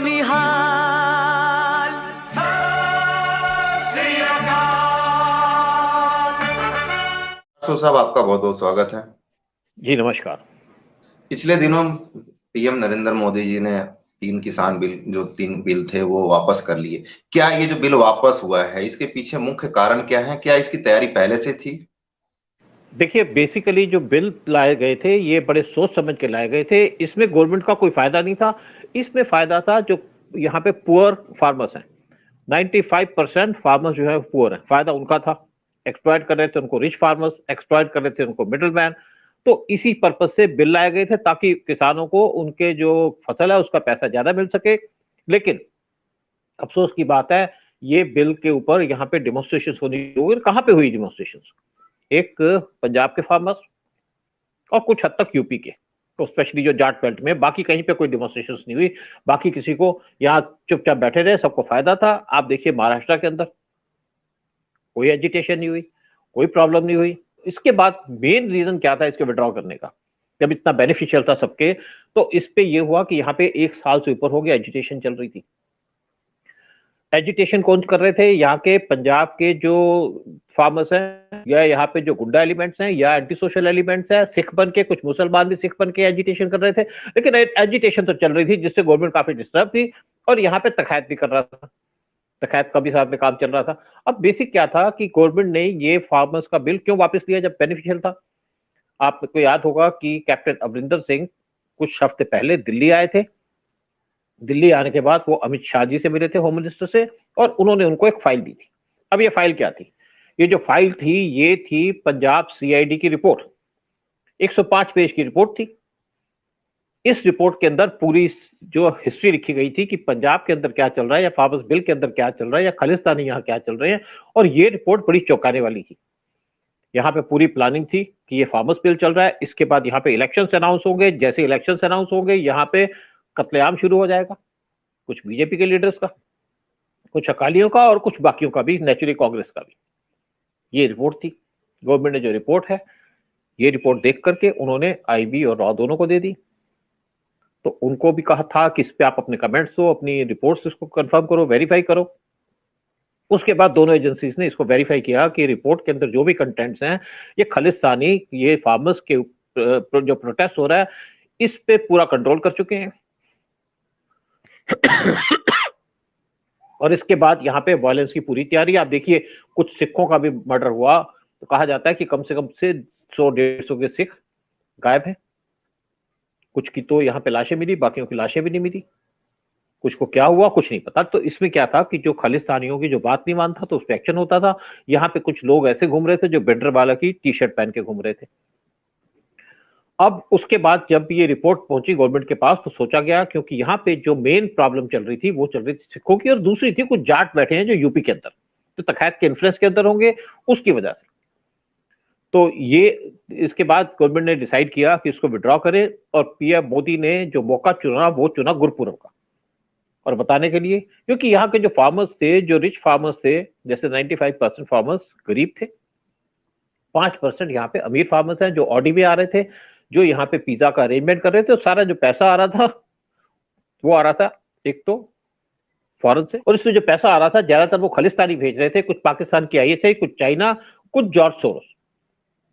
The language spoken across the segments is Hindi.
निहाल। साहब, आपका बहुत बहुत स्वागत है। जी नमस्कार। पिछले दिनों पीएम नरेंद्र मोदी जी ने तीन बिल थे वो वापस कर लिए। क्या ये जो बिल वापस हुआ है इसके पीछे मुख्य कारण क्या है? क्या इसकी तैयारी पहले से थी? देखिए, बेसिकली जो बिल लाए गए थे ये बड़े सोच समझ के लाए गए थे। इसमें गवर्नमेंट का कोई फायदा नहीं था। इसमें फायदा था जो यहाँ पे पुअर फार्मर्स हैं। 95% फार्मर्स जो है पुअर हैं, फायदा उनका था। एक्सप्लॉइट कर रहे थे उनको रिच फार्मर्स, एक्सप्लॉइट कर रहे थे उनको मिडिल मैन। तो इसी पर्पज से बिल लाए गए थे ताकि किसानों को उनके जो फसल है उसका पैसा ज्यादा मिल सके। लेकिन अफसोस की बात है, ये बिल के ऊपर यहाँ पे डिमोन्स्ट्रेशन होनी होगी। कहाँ पे हुई डिमोन्स्ट्रेशन? एक पंजाब के फार्मर्स और कुछ हद तक यूपी के, तो स्पेशली जो जाट बेल्ट में। बाकी कहीं पे कोई डिमोन्स्ट्रेशन नहीं हुई। बाकी किसी को यहाँ चुपचाप बैठे रहे, सबको फायदा था। आप देखिए महाराष्ट्र के अंदर कोई एजिटेशन नहीं हुई, कोई प्रॉब्लम नहीं हुई। इसके बाद मेन रीजन क्या था इसके विड्रॉ करने का, जब इतना बेनिफिशियल था सबके? तो इस पे ये हुआ कि यहाँ पे 1 साल से ऊपर हो गया एजिटेशन चल रही थी। एजिटेशन कौन कर रहे थे? यहाँ के पंजाब के जो फार्मर्स हैं, या यहाँ पे जो गुंडा एलिमेंट्स हैं, या एंटी सोशल एलिमेंट्स हैं। सिख बन के, कुछ मुसलमान भी सिख बन के एजिटेशन कर रहे थे। लेकिन एजिटेशन तो चल रही थी जिससे गवर्नमेंट काफी डिस्टर्ब थी, और यहाँ पे तकायत भी कर रहा था। तकायत का भी साथ में काम चल रहा था। अब बेसिक क्या था कि गवर्नमेंट ने ये फार्मर्स का बिल क्यों वापस लिया जब बेनिफिशियल था? आपको याद होगा कि कैप्टन अमरिंदर सिंह कुछ हफ्ते पहले दिल्ली आए थे। दिल्ली आने के बाद वो अमित शाह जी से मिले थे, होम मिनिस्टर से, और उन्होंने उनको एक फाइल दी थी। अब ये फाइल क्या थी? ये जो फाइल थी ये थी पंजाब सीआईडी की रिपोर्ट। 105 पेज की रिपोर्ट थी। इस रिपोर्ट के अंदर पूरी जो हिस्ट्री लिखी गई थी कि पंजाब के अंदर क्या चल रहा है, या फार्मर्स बिल के अंदर क्या चल रहा है, या खालिस्तानी यहाँ क्या चल रहे हैं। और ये रिपोर्ट बड़ी चौंकाने वाली थी। यहाँ पे पूरी प्लानिंग थी कि ये फार्मर्स बिल चल रहा है, इसके बाद यहाँ पे इलेक्शन अनाउंस होंगे, जैसे इलेक्शन अनाउंस होंगे यहाँ पे कत्लेआम शुरू हो जाएगा। कुछ बीजेपी के लीडर्स का, कुछ अकालियों का, और कुछ बाकियों का भी, नेचुरली कांग्रेस का भी। ये रिपोर्ट थी। गवर्नमेंट ने जो रिपोर्ट है, ये रिपोर्ट देख करके उन्होंने आईबी और रॉ दोनों को दे दी। तो उनको भी कहा था कि इस पे आप अपने कमेंट्स दो, अपनी रिपोर्ट्स इसको कंफर्म करो, वेरीफाई करो। उसके बाद दोनों एजेंसीज ने इसको वेरीफाई किया कि रिपोर्ट के अंदर जो भी कंटेंट्स हैं, ये खालिस्तानी, ये फार्मर्स के जो प्रोटेस्ट हो रहा है इस पे पूरा कंट्रोल कर चुके हैं। और इसके बाद यहाँ पे वायलेंस की पूरी तैयारी। आप देखिए, कुछ सिखों का भी मर्डर हुआ, तो कहा जाता है कि कम से 100-150 के सिख गायब हैं। कुछ की तो यहाँ पे लाशें मिली, बाकियों की लाशें भी नहीं मिली। कुछ को क्या हुआ कुछ नहीं पता। तो इसमें क्या था कि जो खालिस्तानियों की जो बात नहीं मानता तो उस पर एक्शन होता था। यहाँ पे कुछ लोग ऐसे घूम रहे थे जो भिंडरवाला की टी शर्ट पहन के घूम रहे थे। अब उसके बाद जब ये रिपोर्ट पहुंची गवर्नमेंट के पास, तो सोचा गया, क्योंकि यहाँ पे जो मेन प्रॉब्लम चल रही थी वो चल रही थी सिखों की, और दूसरी थी कुछ जाट बैठे हैं जो यूपी के अंदर, तो तकायत के इन्फ्लुएंस के अंदर होंगे, उसकी वजह से। तो ये इसके बाद गवर्नमेंट ने डिसाइड किया कि इसको विड्रॉ करें, और पीएम मोदी ने जो मौका चुना वो चुना गुरपुरब का। और बताने के लिए, क्योंकि यहाँ के जो फार्मर्स थे, जो रिच फार्मर्स थे, जैसे 95% फार्मर्स गरीब थे, 5% यहाँ पे अमीर फार्मर्स हैं जो ऑडी में आ रहे थे, जो यहाँ पे पिज्जा का अरेंजमेंट कर रहे थे। और सारा जो पैसा आ रहा था वो आ रहा था एक तो फॉरेन से, और इसमें जो पैसा आ रहा था ज्यादातर वो खालिस्तानी भेज रहे थे। कुछ पाकिस्तान की आई थे, कुछ चाइना, कुछ जॉर्ज सोरोस।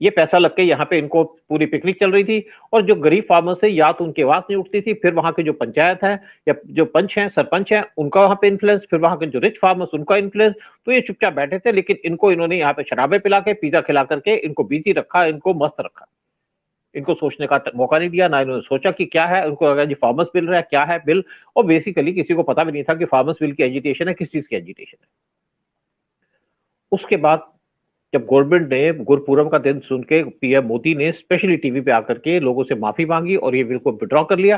ये पैसा लग के यहाँ पे इनको पूरी पिकनिक चल रही थी। और जो गरीब फार्मर्स है, या तो उनकी आवाज नहीं उठती थी, फिर वहां के जो पंचायत है या जो पंच है, सरपंच है, उनका वहां पे इन्फ्लुएंस, फिर वहां के जो रिच फार्मर्स उनका इन्फ्लुएंस। तो ये चुपचाप बैठे थे। लेकिन इनको इन्होंने यहाँ पे शराबे पिला के, पिज्जा खिला करके इनको बिजी रखा, इनको मस्त रखा। इनको सोचने का मौका नहीं दिया, ना इन्होंने सोचा कि क्या है। उनको लगा जी फार्मर्स बिल रहा है, क्या है बिल। और बेसिकली किसी को पता भी नहीं था कि फार्मर्स बिल की एजिटेशन है, किस चीज की एजिटेशन है। उसके बाद जब गवर्नमेंट ने गुरपुरब का दिन सुन के, पीएम मोदी ने स्पेशली टीवी पे आकर के लोगों से माफी मांगी और ये बिल को विड्रॉ कर लिया,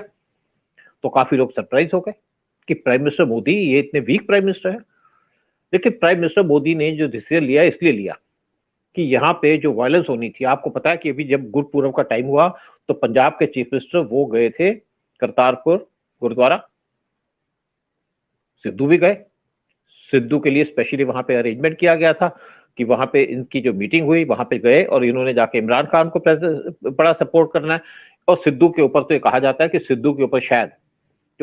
तो काफी लोग सरप्राइज हो गए कि प्राइम मिनिस्टर मोदी ये इतने वीक प्राइम मिनिस्टर है। लेकिन प्राइम मिनिस्टर मोदी ने जो डिसीजन लिया इसलिए लिया कि यहाँ पे जो वायलेंस होनी थी, आपको पता है कि अभी जब गुरपुरब का टाइम हुआ तो पंजाब के चीफ मिनिस्टर वो गए थे करतारपुर गुरुद्वारा। सिद्धू भी गए। सिद्धू के लिए स्पेशली वहां पे अरेंजमेंट किया गया था कि वहां पे इनकी जो मीटिंग हुई वहां पे गए, और इन्होंने जाके इमरान खान को बड़ा सपोर्ट करना है। और सिद्धू के ऊपर तो ये कहा जाता है कि सिद्धू के ऊपर शायद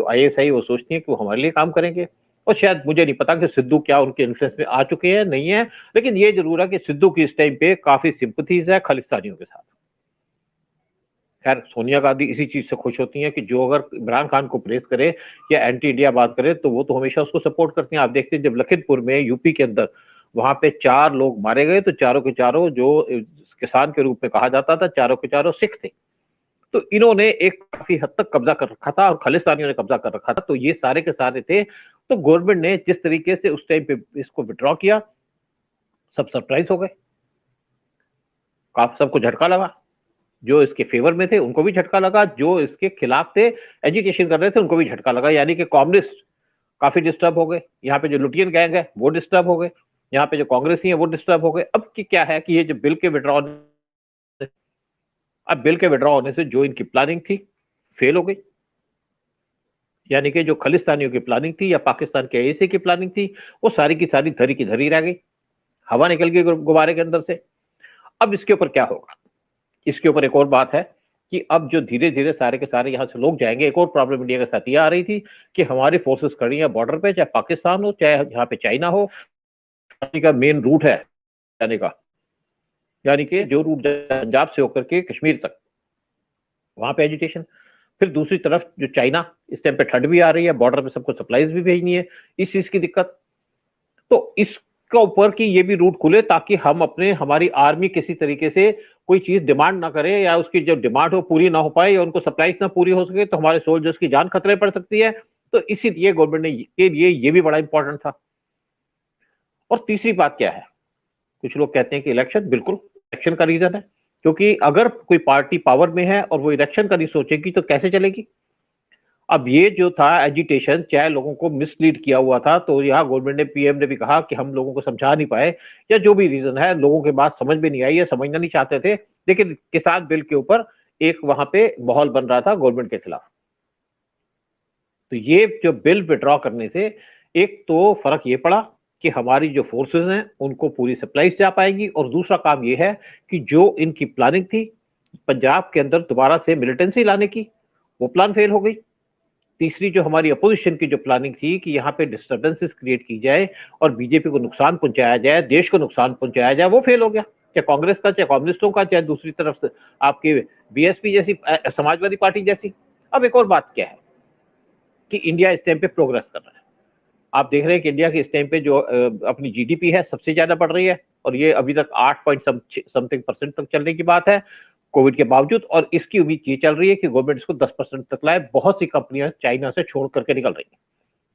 जो ISI वो सोचती है कि वो हमारे लिए काम करेंगे। और शायद मुझे नहीं पता कि सिद्धू क्या उनके इन्फ्लुएंस में आ चुके हैं, नहीं है, लेकिन ये जरूर है कि सिद्धू की इस टाइम पे काफी सिंपथीज है खालिस्तानियों के साथ। खैर सोनिया गांधी इसी चीज से खुश होती हैं कि जो अगर इमरान खान को प्रेस करे या एंटी इंडिया बात करे तो वो तो हमेशा उसको सपोर्ट करती हैं। आप देखते हैं जब लखीमपुर में यूपी के अंदर वहां पे 4 लोग मारे गए तो चारों के चारों जो किसान के रूप में कहा जाता था, चारों के चारों सिख थे। तो इन्होंने एक काफी हद तक कब्जा कर रखा था और खालिस्तानियों ने कब्जा कर रखा था, तो ये सारे के सारे थे। तो गवर्नमेंट ने जिस तरीके से उस टाइम पे इसको विड्रॉ किया, सब सरप्राइज हो गए, काफी सबको झटका लगा। जो इसके फेवर में थे उनको भी झटका लगा, जो इसके खिलाफ थे एजिटेशन कर रहे थे उनको भी झटका लगा। यानी कि कम्युनिस्ट काफी डिस्टर्ब हो गए, यहाँ पे जो लुटियन गैंग है वो डिस्टर्ब हो गए, यहाँ पे जो कांग्रेसी है वो डिस्टर्ब हो गए। अब की क्या है कि ये जो बिल के विड्रॉ, अब बिल के विड्रॉ होने से जो इनकी प्लानिंग थी फेल हो गई। यानी कि जो खालिस्तानियों की प्लानिंग थी या पाकिस्तान के AIC की प्लानिंग थी वो सारी की सारी धरी की धरी रह गई, हवा निकल गई गुब्बारे के अंदर से। अब इसके ऊपर क्या होगा, इसके ऊपर एक और बात है कि अब जो धीरे धीरे सारे के सारे यहाँ से लोग जाएंगे। एक और प्रॉब्लम इंडिया के साथ ये आ रही थी कि हमारी फोर्सेस खड़ी है बॉर्डर पे, चाहे पाकिस्तान हो चाहे यहाँ पे चाइना हो, का मेन रूट है जाने का, यानी कि जो रूट पंजाब से होकर के कश्मीर तक, वहां पे एजिटेशन। फिर दूसरी तरफ जो चाइना, इस टाइम पे ठंड भी आ रही है, बॉर्डर पे सबको सप्लाईज भी भेजनी है, इस चीज की दिक्कत। तो इसका ऊपर की ये भी रूट खुले ताकि हम अपने, हमारी आर्मी किसी तरीके से कोई चीज डिमांड ना करे या उसकी जो डिमांड हो पूरी ना हो पाए या उनको सप्लाईज ना पूरी हो सके तो हमारे सोल्जर्स की जान खतरे पड़ सकती है। तो इसीलिए गवर्नमेंट ने के लिए ये भी बड़ा इंपॉर्टेंट था। और तीसरी बात क्या है, कुछ लोग कहते हैं कि इलेक्शन, बिल्कुल इलेक्शन का रीजन है, क्योंकि अगर कोई पार्टी पावर में है और वो इलेक्शन का नहीं सोचेगी तो कैसे चलेगी। अब ये जो था एजिटेशन, चाहे लोगों को मिसलीड किया हुआ था, तो यहाँ गवर्नमेंट ने, PM ने भी कहा कि हम लोगों को समझा नहीं पाए या जो भी रीजन है, लोगों के बात समझ में नहीं आई या समझना नहीं चाहते थे। लेकिन किसान बिल के ऊपर एक वहां पे माहौल बन रहा था गवर्नमेंट के खिलाफ। तो ये जो बिल विड्रॉ करने से एक तो फर्क ये पड़ा कि हमारी जो फोर्सेस हैं उनको पूरी सप्लाई जा पाएगी, और दूसरा काम ये है कि जो इनकी प्लानिंग थी पंजाब के अंदर दोबारा से मिलिटेंसी लाने की, वो प्लान फेल हो गई। तीसरी जो हमारी अपोजिशन की जो प्लानिंग थी कि यहाँ पे डिस्टर्बेंसेस क्रिएट की जाए और बीजेपी को नुकसान पहुंचाया जाए, देश को नुकसान पहुंचाया जाए, वो फेल हो गया, चाहे कांग्रेस का, चाहे कम्युनिस्टों का, चाहे दूसरी तरफ से आपके BSP जैसी, समाजवादी पार्टी जैसी। अब एक और बात क्या है कि इंडिया इस टाइम पे प्रोग्रेस कर रहा है। आप देख रहे हैं कि इंडिया की इस टाइम पे जो अपनी GDP है सबसे ज्यादा बढ़ रही है, और ये अभी तक 8 समथिंग% तक चलने की बात है कोविड के बावजूद। और इसकी उम्मीद ये चल रही है कि गवर्नमेंट इसको 10% तक लाए। बहुत सी कंपनियां चाइना से छोड़ करके निकल रही हैं।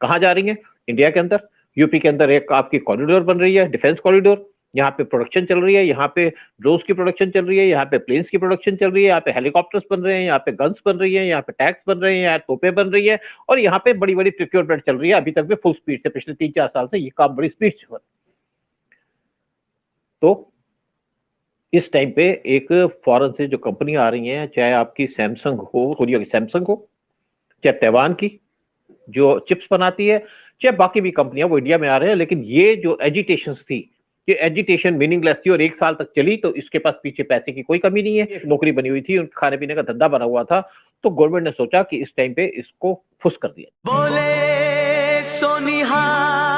कहाँ जा रही हैं? इंडिया के अंदर, यूपी के अंदर एक आपकी कॉरिडोर बन रही है, डिफेंस कॉरिडोर, यहाँ पे प्रोडक्शन चल रही है, यहाँ पे ड्रोन्स की प्रोडक्शन चल रही है, यहाँ पे प्लेन्स की प्रोडक्शन चल रही है, यहाँ पे हेलीकॉप्टर्स बन रहे हैं, यहाँ पे गन्स बन रही है, यहाँ पे टैंक्स बन रहे हैं, यहाँ तोपें बन रही है, और यहाँ पे बड़ी बड़ी प्रोक्योरमेंट चल रही है अभी तक भी फुल स्पीड से। पिछले 3-4 साल से ये काम बड़ी स्पीड से हो रहा है। तो इस टाइम पे एक फॉरेन से जो कंपनी आ रही हैं, चाहे आपकी सैमसंग हो, कोरिया की सैमसंग हो, चाहे ताइवान की जो चिप्स बनाती है, चाहे बाकी भी कंपनियां, वो इंडिया में आ रहे हैं। लेकिन ये जो एजिटेशंस थी, ये एजिटेशन मीनिंगलेस थी और 1 साल तक चली, तो इसके पास पीछे पैसे की कोई कमी नहीं है। एक नौकरी बनी हुई थी, खाने पीने का धंधा बना हुआ था, तो गवर्नमेंट ने सोचा कि इस टाइम पे इसको फुस कर दिया। बोले सोनिहा।